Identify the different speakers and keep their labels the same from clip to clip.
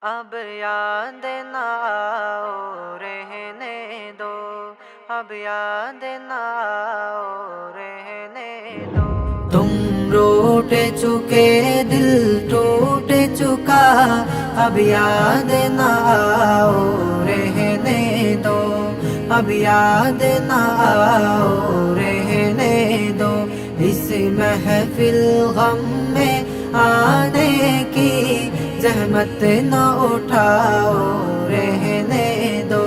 Speaker 1: اب یاد نہ آؤ رہنے دو، اب یاد نہ آؤ رہنے دو۔ تم روٹ چکے دل ٹوٹ چکا، اب یاد نہ آؤ رہنے دو، اب یاد نہ آؤ رہنے دو۔ اس محفل غم میں آنے کی زحمت نہ اٹھاؤ رہنے دو،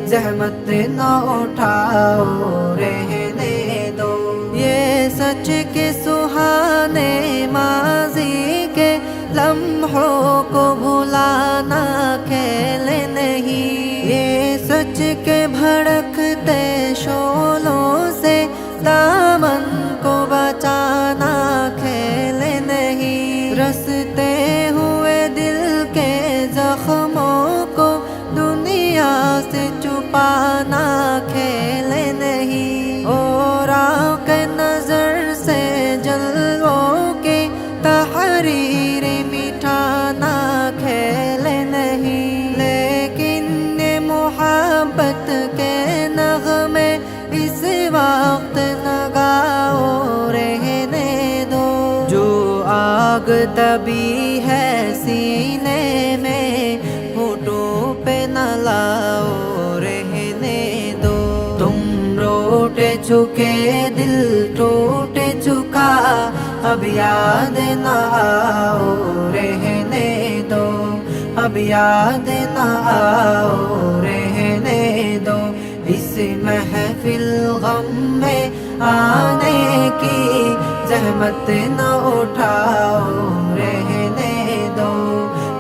Speaker 1: زحمت نہ اٹھاؤ رہنے دو۔ یہ سچ کے سہانے ماضی کے لمحوں کو بھلانا کھیل نہیں، یہ سچ کے بھڑکتے شعلوں سے دامن کو بچانا کھیل نہیں، رستے ہوئے دل کے زخموں کو دنیا سے چھپانا کھیل نہیں، اور آنکھ نظر سے جلووں کی تحریر مٹانا کھیل نہیں۔ لیکن یہ محبت کے نغمے اس وقت نہ گاؤ رہنے دو، جو آگ دبی ہے سینے میں ہونٹوں پہ نہ لاؤ رہنے دو۔ تم روٹ چکے دل ٹوٹ چکا، اب یاد نہ آؤ رہنے دو، اب یاد نہ آؤ رہنے دو۔ اس محفل غم میں آنے کی زحمت نہ اٹھاؤ رہنے دو،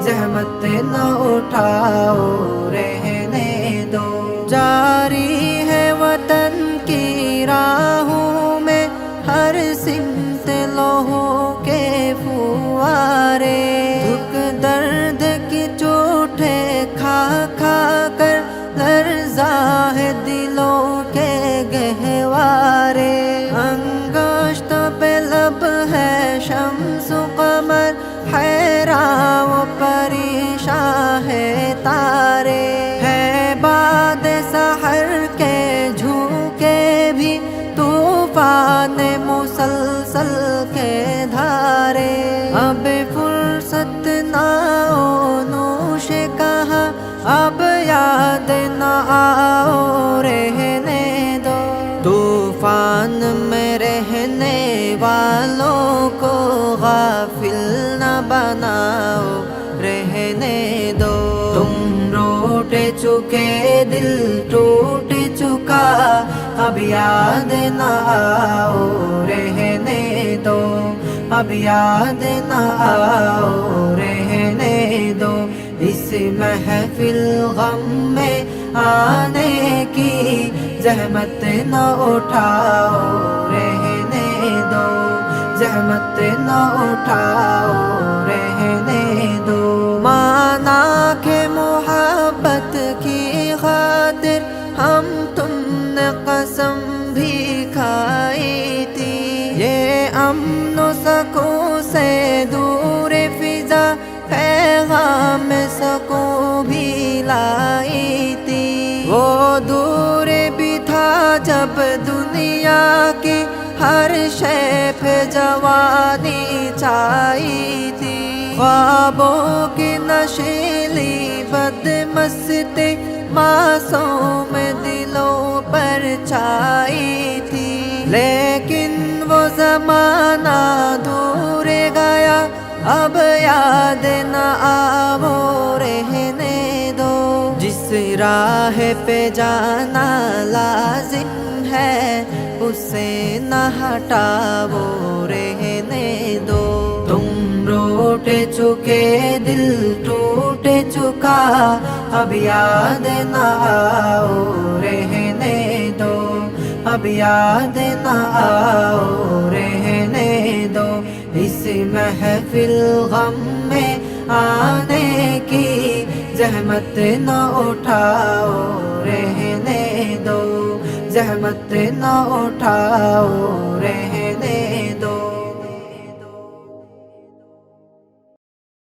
Speaker 1: زحمت نہ اٹھاؤ رہنے دو۔ جاری ہے وطن کی راہوں میں ہر سمت لوہوں کے فوارے، دکھ درد کی چوٹیں کھا کھا کر لرزا ہے دلوں کے گہوارے، انگشت پہ لب ہے شمس و قمر، حیران و پریشان ہے تارے، ہے باد سحر کے جھونکے بھی طوفان مسلسل کے دھارے۔ اب فرصت نہ ہو نوش کہاں، اب یاد نہ آؤ رہنے دو، طوفان میں رہنے والوں کو غافل نہ بناؤ رہنے دو۔ تم روٹ چکے دل ٹوٹ چکا، اب یاد نہ آؤ رہنے دو، اب یاد نہ آؤ رہنے دو۔ اس محفل غم میں آنے کی زحمت نہ اٹھاؤ رہنے دو، زحمت نہ اٹھاؤ رہنے دو۔ مانا کہ محبت کی خاطر ہم تم نے قسم بھی کھائی تھی، یہ امن و سکون سے دور فضا پیغام سکون بھی لائی تھی، وہ دور بھی تھا جب دنیا کی ہر شے پہ جوانی چھائی تھی، خوابوں کی نشیلی بدمستی معصوم دلوں پر چھائی تھی، لیکن وہ زمانہ دور گیا، اب یاد نہ آؤ رہنے دو۔ جس راہ پہ جانا لازم ہے اسے نہ ہٹاؤ رہنے دو۔ تم روٹ چکے دل ٹوٹ چکا، اب یاد نہ آؤ رہنے دو، اب یاد نہ آؤ رہنے دو۔ اس محفل غم میں آنے کی زحمت نہ اٹھاؤ رہنے دو، زحمت نہ اٹھاؤ رہنے